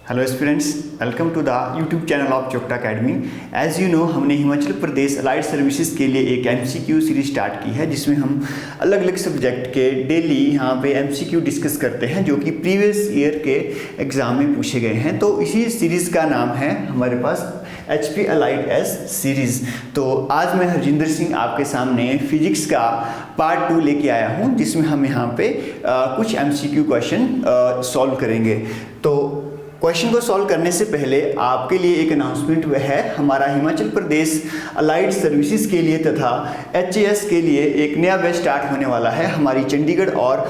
Hello students, welcome to the YouTube channel of Chopta academy. As you know, हमने हिमाचल प्रदेश allied services के लिए एक MCQ series start की है, जिसमें हम अलग अलग सब्जेक्ट के डेली यहाँ पे एमसीक्यू डिस्कस करते हैं जो कि प्रीवियस ईयर के एग्ज़ाम में पूछे गए हैं। तो इसी सीरीज़ का नाम है हमारे पास HP अलाइड एस सीरीज़। तो आज मैं हरजिंदर सिंह आपके सामने फिजिक्स का पार्ट 2 लेके आया हूँ, जिसमें हम यहाँ पे कुछ एमसीक्यू क्वेश्चन सॉल्व करेंगे। तो क्वेश्चन को सॉल्व करने से पहले आपके लिए एक अनाउंसमेंट है। हमारा हिमाचल प्रदेश अलाइड सर्विसेज के लिए तथा HAS के लिए एक नया बैच स्टार्ट होने वाला है हमारी चंडीगढ़ और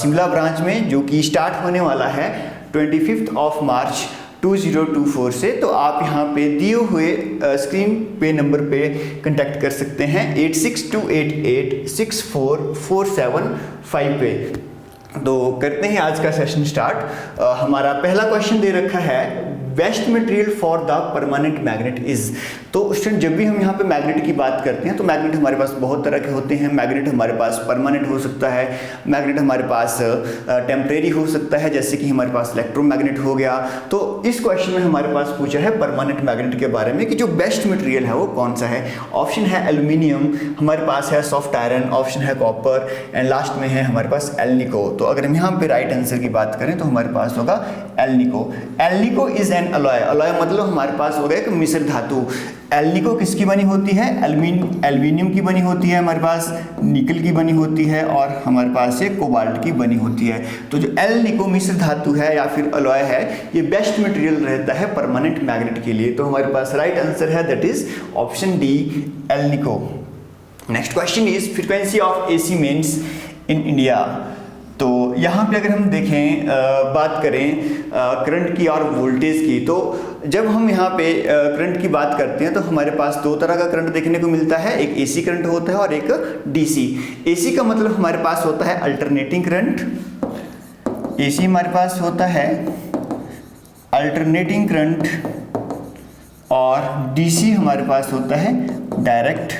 शिमला ब्रांच में, जो कि स्टार्ट होने वाला है 25 मार्च 2024 से। तो आप यहाँ पे दिए हुए स्क्रीन पे नंबर पे कांटेक्ट कर सकते हैं 8628864475 पे। तो करते हैं आज का सेशन स्टार्ट। हमारा पहला क्वेश्चन दे रखा है, best material for the permanent magnet is. तो स्टूडेंट, जब भी हम यहाँ पे मैग्नेट की बात करते हैं तो मैग्नेट हमारे पास बहुत तरह के होते हैं। मैग्नेट हमारे पास परमानेंट हो सकता है, मैग्नेट हमारे पास टेम्परेरी हो सकता है, जैसे कि हमारे पास इलेक्ट्रोमैग्नेट हो गया। तो इस क्वेश्चन में हमारे पास पूछा है परमानेंट मैग्नेट के बारे में कि जो बेस्ट मटेरियल है वो कौन सा है। ऑप्शन है एल्यूमिनियम, हमारे पास है सॉफ्ट आयरन, ऑप्शन है कॉपर, एंड लास्ट में है हमारे पास एल्निको। तो अगर हम यहाँ पे राइट आंसर की बात करें तो हमारे पास होगा alnico. Alnico is an alloy. Alloy मतलब हमारे पास हो गया एक मिश्र धातु। एल्निको किसकी बनी होती है? एल्यूमिनियम की बनी होती है, हमारे पास निकल की बनी होती है, और हमारे पास ये कोबाल्ट की बनी होती है। तो जो एल्निको मिश्र धातु है या फिर अलॉय है, ये बेस्ट मटेरियल रहता है परमानेंट मैग्नेट के लिए। तो हमारे पास राइट आंसर है that is option D, alnico. Next question is frequency of AC mains in India. तो यहाँ पे अगर हम देखें बात करें करंट की और वोल्टेज की, तो जब हम यहाँ पे करंट की बात करते हैं तो हमारे पास दो तरह का करंट देखने को मिलता है। एक AC करंट होता है और एक DC। AC का मतलब हमारे पास होता है अल्टरनेटिंग करंट। AC हमारे पास होता है अल्टरनेटिंग करंट, और DC हमारे पास होता है डायरेक्ट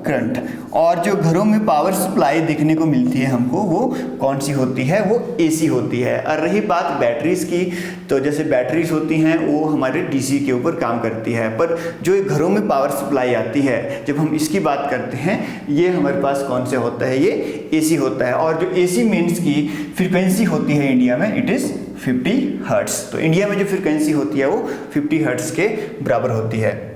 करंट। और जो घरों में पावर सप्लाई देखने को मिलती है हमको, वो कौन सी होती है? वो AC होती है। और रही बात बैटरीज की, तो जैसे बैटरीज होती हैं वो हमारे DC के ऊपर काम करती है, पर जो घरों में पावर सप्लाई आती है जब हम इसकी बात करते हैं, ये हमारे पास कौन से होता है? ये AC होता है। और जो AC मेन्स की फ्रीक्वेंसी होती है इंडिया में, इट इज़ 50 हर्ट्ज। तो इंडिया में जो फ्रीक्वेंसी होती है वो 50 हर्ट्ज के बराबर होती है।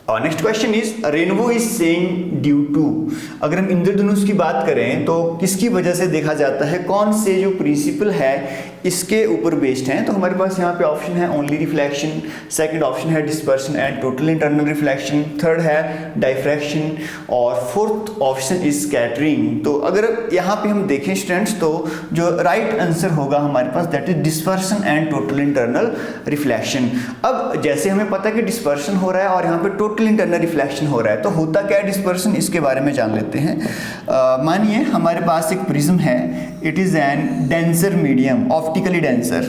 और next question is rainbow is seeing due to. अगर हम इंद्रधनुष की बात करें तो किसकी वजह से देखा जाता है? कौन से जो प्रिंसिपल है इसके ऊपर बेस्ड हैं? तो हमारे पास यहाँ पे ऑप्शन है ओनली रिफ्लेक्शन, सेकंड ऑप्शन है dispersion and total internal reflection, third है डाइफ्रैक्शन, और फोर्थ ऑप्शन इज स्कैटरिंग। तो अगर यहाँ पे हम देखें स्टूडेंट्स, तो जो राइट आंसर होगा हमारे पास that is dispersion and total internal reflection. अब जैसे हमें पता है कि डिस्पर्शन हो रहा है और यहाँ पे टोटल इंटरनल रिफ्लेक्शन हो रहा है, तो होता क्या है डिस्पर्शन, इसके बारे में जान लेते हैं। मानिए हमारे पास एक प्रिज्म है, it is an denser medium, optically denser,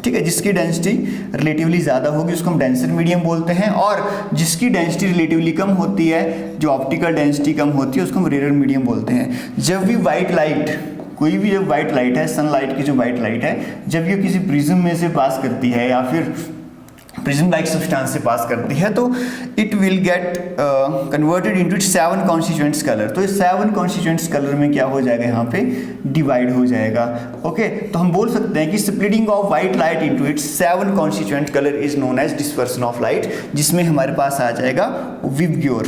ठीक है, जिसकी डेंसिटी रिलेटिवली ज़्यादा होगी उसको हम डेंसर मीडियम बोलते हैं, और जिसकी डेंसिटी रिलेटिवली कम होती है, जो ऑप्टिकल डेंसिटी कम होती है, उसको हम रेयर मीडियम बोलते हैं। जब भी वाइट लाइट, कोई भी जब वाइट लाइट है, सनलाइट की जो वाइट लाइट है, जब ये किसी प्रिज्म में से पास करती है या फिर प्रिज्म लाइक सब्सटेंस से पास करती है, तो it will get converted into 7 constituents colour. तो इस 7 कॉन्स्टिट्यूएंट्स कलर में क्या हो जाएगा? यहाँ पे डिवाइड हो जाएगा। ओके, तो हम बोल सकते हैं कि splitting of white light into its 7 constituent colour is known as dispersion of light, जिसमें हमारे पास आ जाएगा विबग्योर।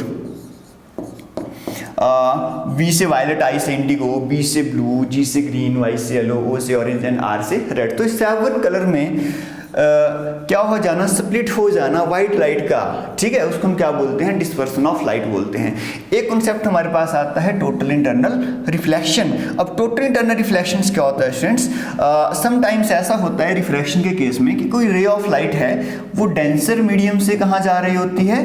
V से वायलेट, I से इंडिगो, B से ब्लू, G से ग्रीन, Y से येलो, O से ऑरेंज एंड R से रेड। तो इस 7 कलर में क्या हो जाना? स्प्लिट हो जाना वाइट लाइट का, ठीक है, उसको हम क्या बोलते हैं? डिस्पर्सन ऑफ लाइट बोलते हैं। एक कॉन्सेप्ट हमारे पास आता है टोटल इंटरनल रिफ्लेक्शन। अब टोटल इंटरनल रिफ्लेक्शन क्या होता है स्टूडेंट्स? समटाइम्स ऐसा होता है रिफ्रैक्शन के केस में कि कोई रे ऑफ लाइट है वो डेंसर मीडियम से कहाँ जा रही होती है?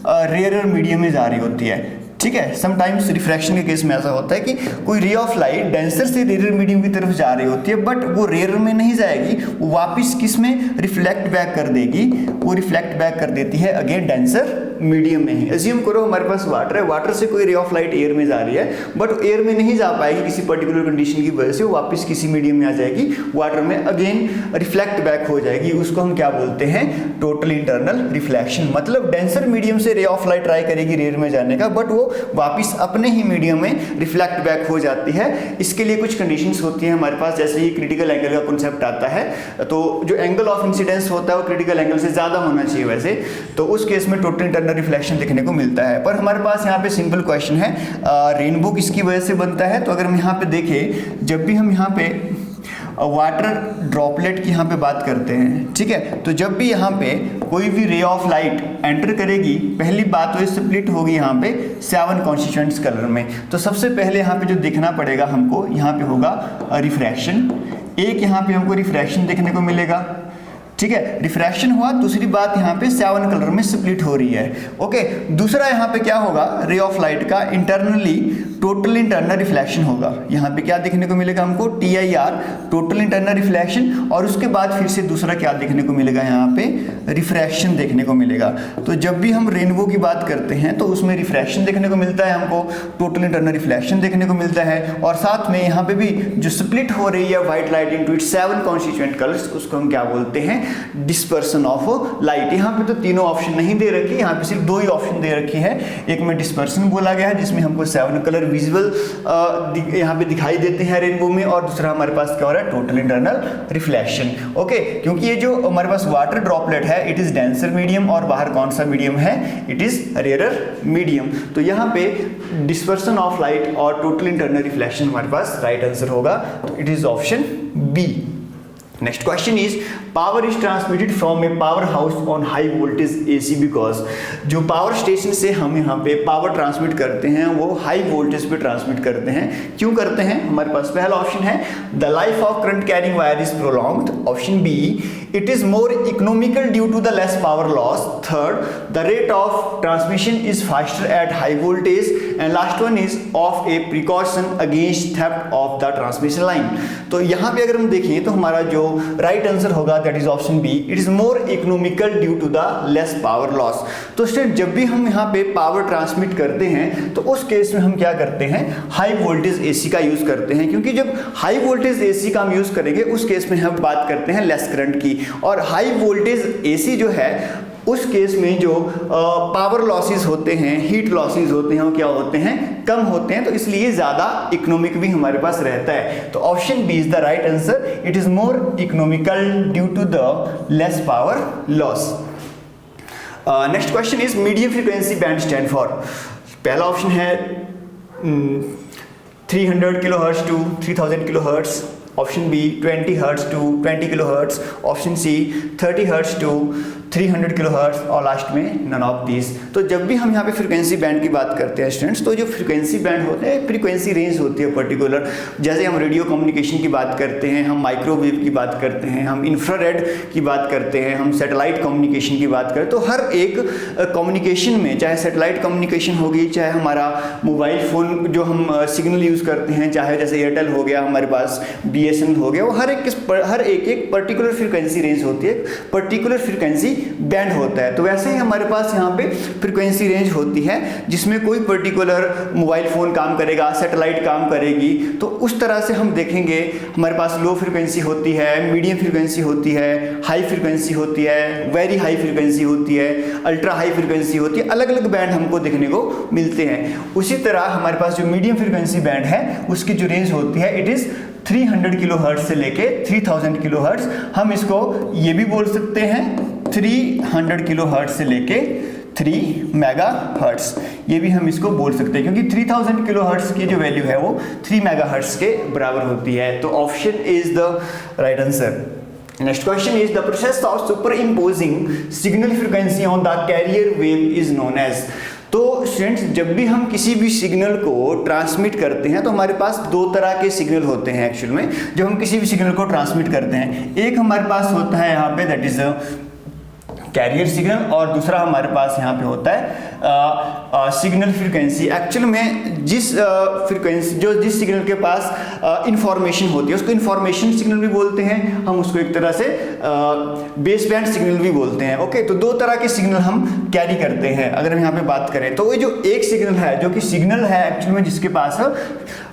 रेयरर मीडियम में जा रही होती है, ठीक है। समटाइम्स रिफ्रैक्शन के केस में ऐसा होता है कि कोई रे ऑफ लाइट डेंसर से रेयर मीडियम की तरफ जा रही होती है, बट वो रेयर में नहीं जाएगी, वो वापस किस में रिफ्लेक्ट बैक कर देगी? वो रिफ्लेक्ट बैक कर देती है अगेन डेंसर मीडियम में ही। अज्यूम करो हमारे पास वाटर है, वाटर से कोई रे ऑफ लाइट एयर में जा रही है, बट एयर में नहीं जा पाएगी किसी पर्टिकुलर कंडीशन की वजह से, वो वापस किसी मीडियम में आ जाएगी, वाटर में अगेन रिफ्लेक्ट बैक हो जाएगी। उसको हम क्या बोलते हैं? Total internal reflection. मतलब डेंसर मीडियम से रे ऑफ लाइट ट्राई करेगी एयर में जाने का, बट वो वापस अपने ही मीडियम में रिफ्लेक्ट बैक हो जाती है। इसके लिए कुछ कंडीशंस होती हैं हमारे पास, जैसे ही क्रिटिकल एंगल का कॉन्सेप्ट आता है, तो जो एंगल ऑफ इंसिडेंस होता है वो क्रिटिकल एंगल से ज्यादा होना चाहिए वैसे, तो उस केस में टोटल इंटरनल रिफ्लेक्शन देखने को मिलता है। पर हमारे पास यहाँ पे सिंपल क्वेश्चन है, रेनबो किसकी वजह से बनता है? तो अगर हम यहाँ पे देखें, जब भी हम यहाँ पे वाटर ड्रॉपलेट की यहाँ पे बात करते हैं, ठीक है, तो जब भी यहाँ पे कोई भी रे ऑफ लाइट एंटर करेगी, पहली बात तो ये स्प्लिट होगी यहाँ पे 7 कॉन्स्टिट्यूएंट्स कलर में। तो सबसे पहले यहाँ पे जो देखना पड़ेगा हमको, यहाँ पे होगा रिफ्रैक्शन, एक यहाँ पे हमको रिफ्रैक्शन देखने को मिलेगा, ठीक है, रिफ्रैक्शन हुआ। दूसरी बात यहाँ पे 7 कलर में स्प्लिट हो रही है, ओके। दूसरा यहाँ पे क्या होगा? रे ऑफ लाइट का इंटरनली टोटल इंटरनल रिफ्लेक्शन होगा। यहाँ पे क्या देखने को मिलेगा हमको? TIR, total internal reflection. और उसके बाद फिर से दूसरा क्या देखने को मिलेगा? यहाँ पे रिफ्रैक्शन देखने को मिलेगा। तो जब भी हम रेनबो की बात करते हैं तो उसमें रिफ्रैक्शन देखने को मिलता है हमको, टोटल इंटरनल रिफ्लेक्शन देखने को मिलता है, और साथ में यहाँ पे भी जो स्प्लिट हो रही है white light into its 7 constituent colours, उसको हम क्या बोलते हैं? Dispersion of light. यहाँ पे तो तीनों ऑप्शन नहीं दे रखी, यहाँ पे सिर्फ 2 ही ऑप्शन दे रखी है। एक में डिस्पर्सन बोला गया है जिसमें हमको 7 कलर विजुअल यहाँ पे दिखाई देते हैं रेनबो में, और दूसरा हमारे पास क्या हो रहा है? Total internal reflection, okay. क्योंकि ये जो हमारे पास वाटर ड्रॉपलेट है, इट इज डेंसर मीडियम, और बाहर कौन सा मीडियम है? It is rarer medium. तो यहाँ पे डिस्पर्सन ऑफ लाइट और टोटल इंटरनल रिफ्लेक्शन हमारे पास राइट आंसर होगा, तो it is option B. Next question is, power is transmitted from a power house on high voltage AC because जो power station से हम यहाँ पे पावर ट्रांसमिट करते हैं वो हाई वोल्टेज पे ट्रांसमिट करते हैं। क्यों करते हैं? हमारे पास पहला ऑप्शन है the life of current carrying wire is prolonged, option B it is more economical due to the less power loss, third the rate of transmission is faster at high voltage, and last one is of a precaution against theft of the transmission line. तो यहाँ पे अगर हम देखें तो हमारा जो right answer होगा that is option B, it is more economical due to the less power loss. तो स्टूडेंट जब भी हम यहाँ पे पावर ट्रांसमिट करते हैं तो उस केस में हम क्या करते हैं? हाई वोल्टेज एसी का यूज करते हैं, क्योंकि जब हाई वोल्टेज एसी का हम यूज करेंगे उस केस में हम बात करते हैं लेस करंट की, और हाई वोल्टेज एसी जो है उस केस में जो पावर लॉसेस होते हैं, हीट लॉसेस होते हैं, वो क्या होते हैं? कम होते हैं। तो इसलिए ज्यादा इकोनॉमिक भी हमारे पास रहता है। तो option B is the right answer, it is more economical due to the less power loss. Next question is medium frequency band stand for. पहला ऑप्शन है 300 kilohertz to 3000 kilohertz, option B 20 hertz to 20 kilohertz, option C 30 hertz to 300 kilohertz, और last में none of these. तो जब भी हम यहाँ पे फ्रीक्वेंसी बैंड की बात करते हैं स्टूडेंट्स, तो जो फ्रीक्वेंसी बैंड होते हैं फ्रीक्वेंसी रेंज होती है पर्टिकुलर। जैसे हम रेडियो कम्युनिकेशन की बात करते हैं, हम माइक्रोवेव की बात करते हैं, हम इंफ्रारेड की बात करते हैं, हम सैटेलाइट कम्युनिकेशन की बात करें, तो हर एक कम्युनिकेशन में, चाहे सैटेलाइट कम्युनिकेशन होगी, चाहे हमारा मोबाइल फ़ोन जो हम सिग्नल यूज़ करते हैं, चाहे जैसे एयरटेल हो गया, हमारे पास BSNL हो गया, वो हर एक पर्टिकुलर फ्रीक्वेंसी रेंज होती है, पर्टिकुलर फ्रीक्वेंसी बैंड होता है। तो वैसे ही हमारे पास यहाँ पे फ्रीक्वेंसी रेंज होती है जिसमें कोई पर्टिकुलर मोबाइल फ़ोन काम करेगा, सैटेलाइट काम करेगी, तो उस तरह से हम देखेंगे हमारे पास लो फ्रीक्वेंसी होती है, मीडियम फ्रीक्वेंसी होती है, हाई फ्रीक्वेंसी होती है, वेरी हाई फ्रीक्वेंसी होती है, अल्ट्रा हाई फ्रीक्वेंसी होती है, अलग अलग बैंड हमको देखने को मिलते हैं। उसी तरह हमारे पास जो मीडियम फ्रीक्वेंसी बैंड है उसकी जो रेंज होती है इट इज़ 300 किलोहर्ट्ज से लेके 3000 किलोहर्ट्ज। हम इसको ये भी बोल सकते हैं 300 किलोहर्ट्ज से लेके 3 मेगाहर्ट्ज, ये भी हम इसको बोल सकते हैं, क्योंकि 3000 किलोहर्ट्ज की जो वैल्यू है वो 3 मेगाहर्ट्ज के बराबर होती है। तो option is the right answer. Next question is the process of superimposing signal frequency on the carrier wave is known as. तो स्टूडेंट्स जब भी हम किसी भी सिग्नल को ट्रांसमिट करते हैं तो हमारे पास 2 तरह के सिग्नल होते हैं एक्चुअल में, जब हम किसी भी सिग्नल को ट्रांसमिट करते हैं। एक हमारे पास होता है यहाँ पे दैट इज कैरियर सिग्नल, और दूसरा हमारे पास यहाँ पे होता है सिग्नल फ्रीक्वेंसी। एक्चुअल में जिस फ्रीक्वेंसी जिस सिग्नल के पास इंफॉर्मेशन होती है उसको इंफॉर्मेशन सिग्नल भी बोलते हैं, हम उसको एक तरह से बेस बैंड सिग्नल भी बोलते हैं। ओके, तो दो तरह के सिग्नल हम कैरी करते हैं। अगर हम यहाँ पे बात करें तो ये जो एक सिग्नल है जो कि सिग्नल है एक्चुअल में जिसके पास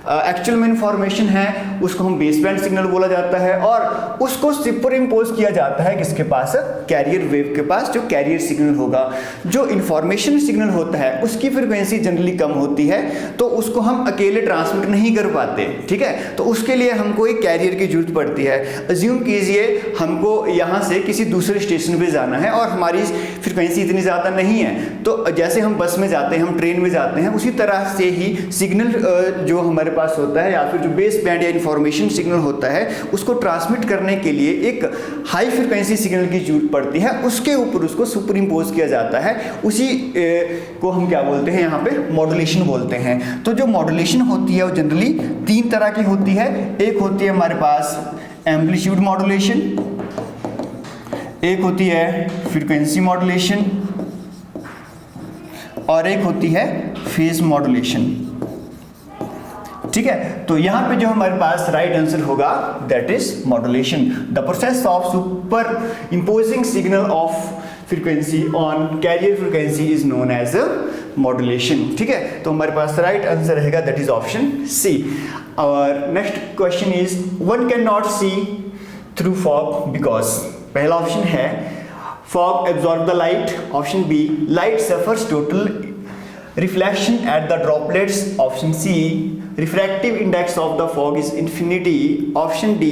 एक्चुअल में इंफॉर्मेशन है उसको हम बेस बैंड सिग्नल बोला जाता है, और उसको सुपर इम्पोज किया जाता है किसके पास, कैरियर वेव के पास, जो कैरियर सिग्नल होगा। जो इंफॉर्मेशन सिग्नल होता है उसकी फ्रीक्वेंसी जनरली कम होती है तो उसको हम अकेले ट्रांसमिट नहीं कर पाते, ठीक है, तो उसके लिए हमको एक कैरियर की जरूरत पड़ती है। अज्यूम कीजिए हमको यहाँ से किसी दूसरे स्टेशन पे जाना है और हमारी फ्रीक्वेंसी इतनी ज़्यादा नहीं है, तो जैसे हम बस में जाते हैं, हम ट्रेन में जाते हैं, उसी तरह से ही सिग्नल जो हमारे पास होता है या फिर जो बेस बैंड या इंफॉर्मेशन सिग्नल होता है उसको ट्रांसमिट करने के लिए एक हाई फ्रीक्वेंसी सिग्नल की जरूरत पड़ती है, उसके ऊपर उसको सुपर इम्पोज किया जाता है। उसी को हम क्या बोलते हैं, यहाँ पे मॉड्यूलेशन बोलते हैं। तो जो मॉड्यूलेशन होती है वो जनरली तीन तरह की होती है। एक होती है हमारे पास एम्पलीट्यूड मॉड्यूलेशन, एक होती है फ्रीक्वेंसी मॉड्यूलेशन, और एक होती है फेज मॉड्यूलेशन, ठीक है। तो यहां पे जो हमारे पास राइट आंसर होगा that is modulation. The process of superimposing signal of frequency on carrier frequency is known as modulation, ठीक है। तो हमारे पास राइट आंसर रहेगा दैट इज ऑप्शन सी। और next question is one can not see through fog because, पहला option है fog absorb the light, option B light suffers total reflection at the droplets, option C refractive index of the fog is infinity, option D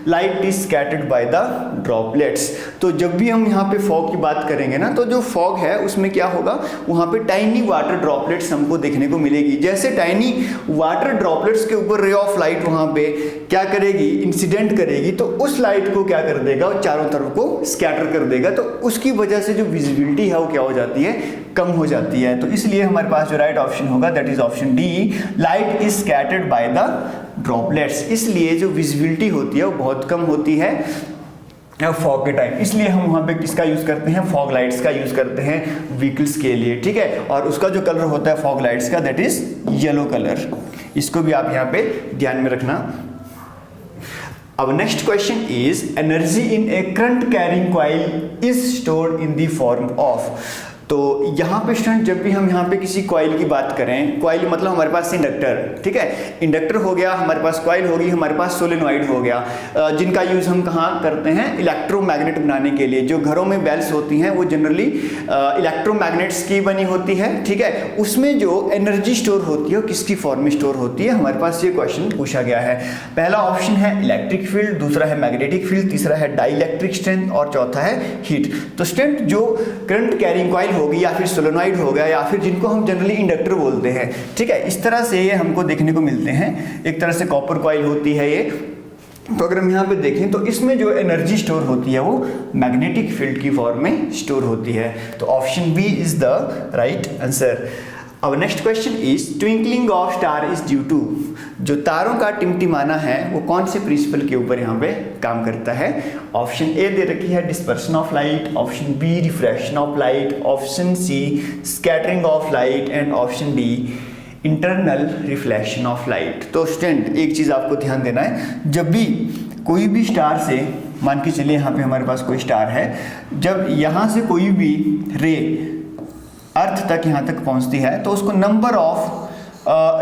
light is scattered by the droplets। तो जब भी हम यहाँ पे fog की बात करेंगे ना तो जो फॉग है उसमें क्या होगा, वहाँ पे टाइनी वाटर ड्रॉपलेट्स हमको देखने को मिलेगी। जैसे टाइनी वाटर ड्रॉपलेट्स के ऊपर रे ऑफ लाइट वहाँ पे क्या करेगी, इंसिडेंट करेगी, तो उस लाइट को क्या कर देगा, वो चारों तरफ को स्कैटर कर देगा, तो उसकी वजह से जो विजिबिलिटी है वो क्या हो जाती है, कम हो जाती है। तो इसलिए हमारे पास जो राइट ऑप्शन होगा that is option D, light is scattered by the droplets. इसलिए जो विजिबिलिटी होती है वो बहुत कम होती है फॉग के टाइम, इसलिए हम वहाँ पे किसका यूज़ करते हैं, फॉग लाइट्स का यूज़ करते हैं व्हीकल्स के लिए, ठीक है। और उसका जो कलर होता है फॉग लाइट्स का दैट इज येलो कलर, इसको भी आप यहाँ पे ध्यान में रखना। अब next question is energy in A current carrying coil is stored in the form of. तो यहाँ पे स्टूडेंट जब भी हम यहाँ पे किसी कॉइल की बात करें, कॉइल मतलब हमारे पास इंडक्टर, ठीक है, इंडक्टर हो गया, हमारे पास कॉइल होगी, हमारे पास सोलेनॉइड हो गया, जिनका यूज़ हम कहाँ करते हैं, इलेक्ट्रोमैग्नेट बनाने के लिए। जो घरों में बेल्स होती हैं वो जनरली इलेक्ट्रोमैग्नेट्स की बनी होती है, ठीक है। उसमें जो एनर्जी स्टोर होती है वो किसकी फॉर्म में स्टोर होती है, हमारे पास ये क्वेश्चन पूछा गया है। पहला ऑप्शन है इलेक्ट्रिक फील्ड, दूसरा है मैग्नेटिक फील्ड, तीसरा है डाइलेक्ट्रिक स्ट्रेंथ और चौथा है हीट। तो स्टूडेंट जो करंट कैरिंग कॉइल होगी या फिर सोलेनॉइड होगा या फिर जिनको हम जनरली इंडक्टर बोलते हैं, ठीक है, इस तरह से ये हमको देखने को मिलते हैं। एक तरह से कॉपर कॉइल होती है ये। तो अगर हम यहाँ पे देखें तो इसमें जो एनर्जी स्टोर होती है वो मैग्नेटिक फील्ड की फॉर्म में स्टोर होती है। तो option B is the right answer. अब next question is twinkling of star is due to, जो तारों का टिमटिमाना है वो कौन से प्रिंसिपल के ऊपर यहाँ पे काम करता है। ऑप्शन ए दे रखी है dispersion of light, option B refraction of light, option C scattering of light and option D internal reflection of light. तो स्टूडेंट एक चीज़ आपको ध्यान देना है, जब भी कोई भी स्टार से, मान के चलिए यहाँ पे हमारे पास कोई स्टार है, जब यहाँ से कोई भी रे अर्थ तक यहाँ तक पहुँचती है तो उसको नंबर ऑफ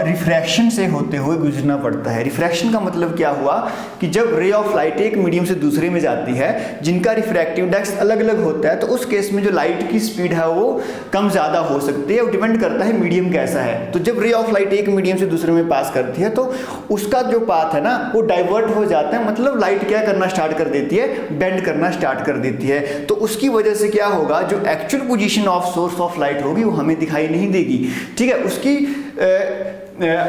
रिफ्रैक्शन से होते हुए गुजरना पड़ता है। रिफ्रैक्शन का मतलब क्या हुआ कि जब रे ऑफ लाइट एक मीडियम से दूसरे में जाती है जिनका रिफ्रैक्टिव इंडेक्स अलग अलग होता है, तो उस केस में जो लाइट की स्पीड है वो कम ज़्यादा हो सकती है, वो डिपेंड करता है मीडियम कैसा है। तो जब रे ऑफ लाइट एक मीडियम से दूसरे में पास करती है तो उसका जो पाथ है ना वो डाइवर्ट हो जाता है, मतलब लाइट क्या करना स्टार्ट कर देती है, बेंड करना स्टार्ट कर देती है। तो उसकी वजह से क्या होगा, जो actual position of source of light होगी वो हमें दिखाई नहीं देगी, ठीक है। उसकी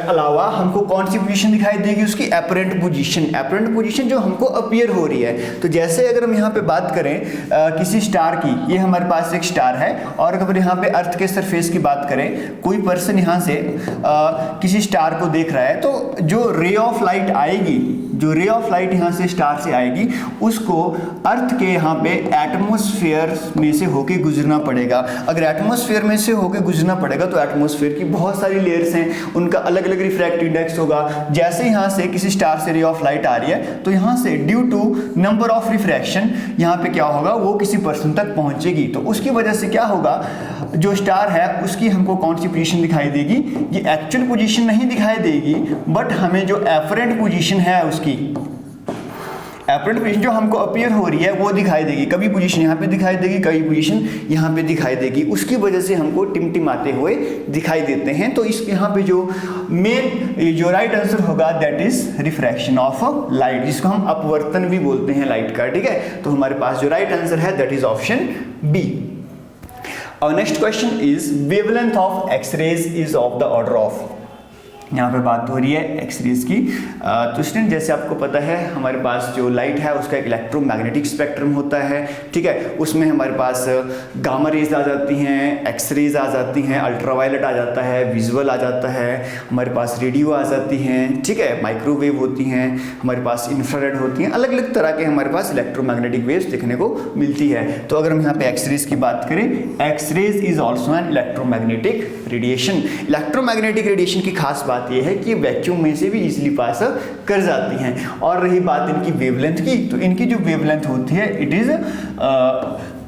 अलावा हमको कौन सी पोजीशन दिखाई देगी, उसकी एपरेंट पोजीशन जो हमको अपीयर हो रही है। तो जैसे अगर हम यहाँ पे बात करें किसी स्टार की, ये हमारे पास एक स्टार है, और अगर यहाँ पे अर्थ के सरफेस की बात करें, कोई पर्सन यहाँ से किसी स्टार को देख रहा है, तो जो रे ऑफ लाइट आएगी जो रे ऑफ लाइट यहाँ से स्टार से आएगी उसको अर्थ के यहाँ पे एटमॉस्फेयर में से होके गुजरना पड़ेगा। अगर एटमॉस्फेयर में से होके गुजरना पड़ेगा तो एटमॉस्फेयर की बहुत सारी लेयर्स हैं, उनका अलग अलग रिफ्रैक्टिव इंडेक्स होगा। जैसे यहाँ से किसी स्टार से रे ऑफ लाइट आ रही है तो यहाँ से due to number of refraction यहाँ पे क्या होगा, वो किसी पर्सन तक पहुंचेगी। तो उसकी वजह से क्या होगा, जो स्टार है उसकी हमको कौन सी पोजीशन दिखाई देगी, ये एक्चुअल पोजीशन नहीं दिखाई देगी, बट हमें जो एफरेंट पोजीशन है उसकी एपरेंट पोजीशन जो हमको अपीयर हो रही है वो दिखाई देगी। कभी पोजीशन यहाँ पे दिखाई देगी, कभी पोजीशन यहाँ पे दिखाई देगी, उसकी वजह से हमको टिमटिमाते हुए दिखाई देते हैं। तो इस यहाँ पे जो मेन जो राइट आंसर होगा that is refraction of light, जिसको हम अपवर्तन भी बोलते हैं लाइट का, ठीक है। तो हमारे पास जो राइट आंसर है that is option B. Our next question is wavelength of X-rays is of the order of, यहाँ पे बात हो रही है एक्सरेज की। तो स्टूडेंट जैसे आपको पता है हमारे पास जो लाइट है उसका एक इलेक्ट्रोमैग्नेटिक स्पेक्ट्रम होता है, ठीक है। उसमें हमारे पास गामा रेज आ जाती हैं, एक्सरेज आ जाती हैं, अल्ट्रावायलेट आ जाता है, विजुअल आ जाता है, हमारे पास रेडियो आ जाती हैं, ठीक है, माइक्रोवेव होती हैं, हमारे पास इंफ्रारेड होती हैं, अलग अलग तरह के हमारे पास इलेक्ट्रोमैग्नेटिक वेव्स देखने को मिलती है। तो अगर हम यहाँ पे एक्सरेज की बात करें, X-rays is also an electromagnetic radiation. Electromagnetic radiation की खास बात यह है कि वैक्यूम में से भी इजीली पास कर जाती हैं। और रही बात इनकी वेवलेंथ की, तो इनकी जो वेवलेंथ होती है इट इज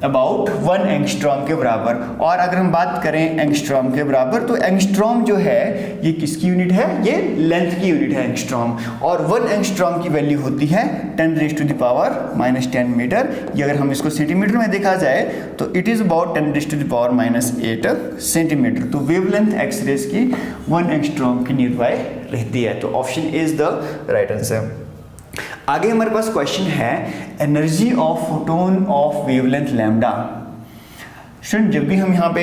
अबाउट 1 एंगस्ट्रॉम के बराबर। और अगर हम बात करें एंगस्ट्रॉम के बराबर, तो एंगस्ट्रॉम जो है ये किसकी यूनिट है, ये लेंथ की यूनिट है एंगस्ट्रॉम। और 1 एंगस्ट्रॉम की वैल्यू होती है 10⁻⁻10 मीटर। ये अगर हम इसको सेंटीमीटर में देखा जाए तो इट इज अबाउट 10⁻⁸ सेंटीमीटर। तो वेवलेंथ एक्सरेज की 1 एंगस्ट्रॉम की नियर बाय रहती है। तो option is the right answer. आगे हमारे पास क्वेश्चन है energy of photon of wavelength lambda. Student जब भी हम यहाँ पे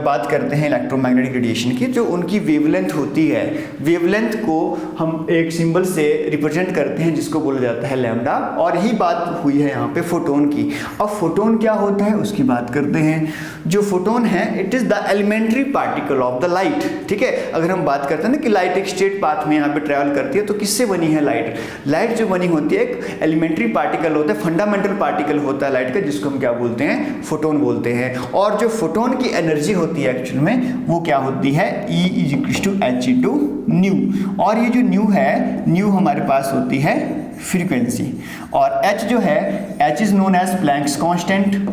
बात करते हैं इलेक्ट्रोमैग्नेटिक रेडिएशन की, जो उनकी वेवलेंथ होती है, वेवलेंथ को हम एक सिंबल से रिप्रेजेंट करते हैं जिसको बोला जाता है लैम्डा। और यही बात हुई है यहाँ पे फोटोन की। अब फोटोन क्या होता है उसकी बात करते हैं। जो फोटोन है it is the elementary particle of the light, ठीक है। अगर हम बात करते हैं ना कि लाइट एक स्ट्रेट पाथ में यहाँ पे ट्रेवल करती है, तो किससे बनी है लाइट? लाइट जो बनी होती है एक एलिमेंट्री पार्टिकल होता है, फंडामेंटल पार्टिकल होता है लाइट का, जिसको हम क्या बोलते हैं, फोटोन बोलते हैं। और जो फोटोन की एनर्जी होती है एक्चुअल में वो क्या होती है, E = hc/न्यू। और ये जो न्यू है, न्यू हमारे पास होती है फ्रीक्वेंसी। और h जो है, h is known as Planck's constant.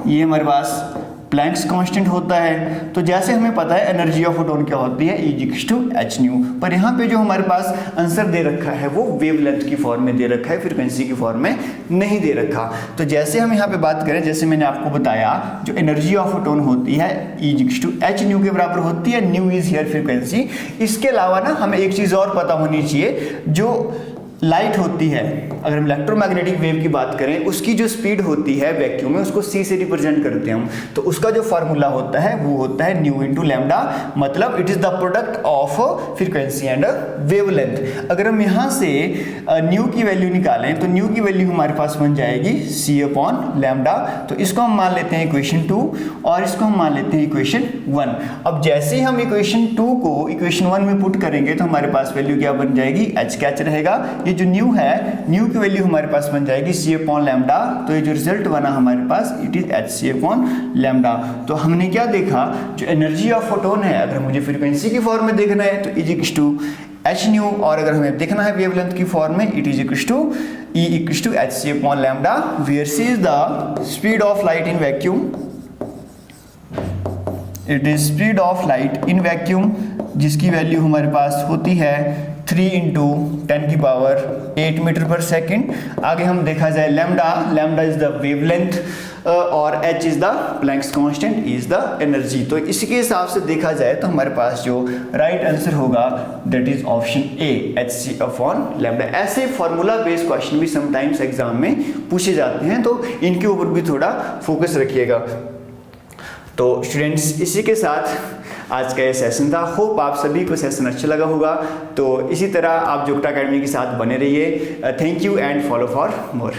ये हमारे पास प्लैंक्स कांस्टेंट होता है। तो जैसे हमें पता है एनर्जी ऑफ फोटोन क्या होती है, E = hν। पर यहाँ पे जो हमारे पास आंसर दे रखा है वो वेवलेंथ की फॉर्म में दे रखा है, फ्रीक्वेंसी की फॉर्म में नहीं दे रखा। तो जैसे हम यहाँ पे बात करें, जैसे मैंने आपको बताया जो एनर्जी ऑफ फोटोन होती है E = hν के बराबर होती है। New is here frequency. इसके अलावा ना हमें एक चीज़ और पता होनी चाहिए, जो लाइट होती है, अगर हम इलेक्ट्रोमैग्नेटिक वेव की बात करें, उसकी जो स्पीड होती है वैक्यूम में उसको c से रिप्रेजेंट करते हैं हम। तो उसका जो फार्मूला होता है वो होता है न्यू × लैम्डा, मतलब it is the product of frequency and wavelength. अगर हम यहाँ से न्यू की वैल्यू निकालें तो न्यू की वैल्यू हमारे पास बन जाएगी c/λ। तो इसको हम मान लेते हैं इक्वेशन 2 और इसको हम मान लेते हैं इक्वेशन 1। अब जैसे ही हम इक्वेशन 2 को इक्वेशन 1 में पुट करेंगे तो हमारे पास वैल्यू क्या बन जाएगी, h कैच रहेगा। ये जो न्यू है, न्यू की वैल्यू हमारे पास बन जाएगी c/λ। तो ये जो रिजल्ट बना हमारे पास इट इज hc/λ। तो हमने क्या देखा, जो एनर्जी ऑफ फोटोन है, अगर मुझे फ्रीक्वेंसी की फॉर्म में देखना है तो E = hν, और अगर हमें देखना है वेवलेंथ की फॉर्म में it is E = hc/λ, where c is the speed of light in vacuum. It is speed of light in vacuum, जिसकी वैल्यू हमारे पास होती है 3 × 10⁸ मीटर/सेकेंड। आगे हम देखा जाए लैम्डा इज द वेवलेंथ और h is the Planck's constant is the energy. तो इसी के हिसाब से देखा जाए तो हमारे पास जो राइट आंसर होगा that is option A, hc/λ। ऐसे फार्मूला बेस्ड क्वेश्चन भी समटाइम्स एग्जाम में पूछे जाते हैं, तो इनके ऊपर भी थोड़ा फोकस रखिएगा। तो स्टूडेंट्स इसी के साथ आज का ये सेशन था। होप आप सभी को सेशन अच्छा लगा होगा। तो इसी तरह आप जुगटा अकेडमी के साथ बने रहिए। Thank you and follow for more.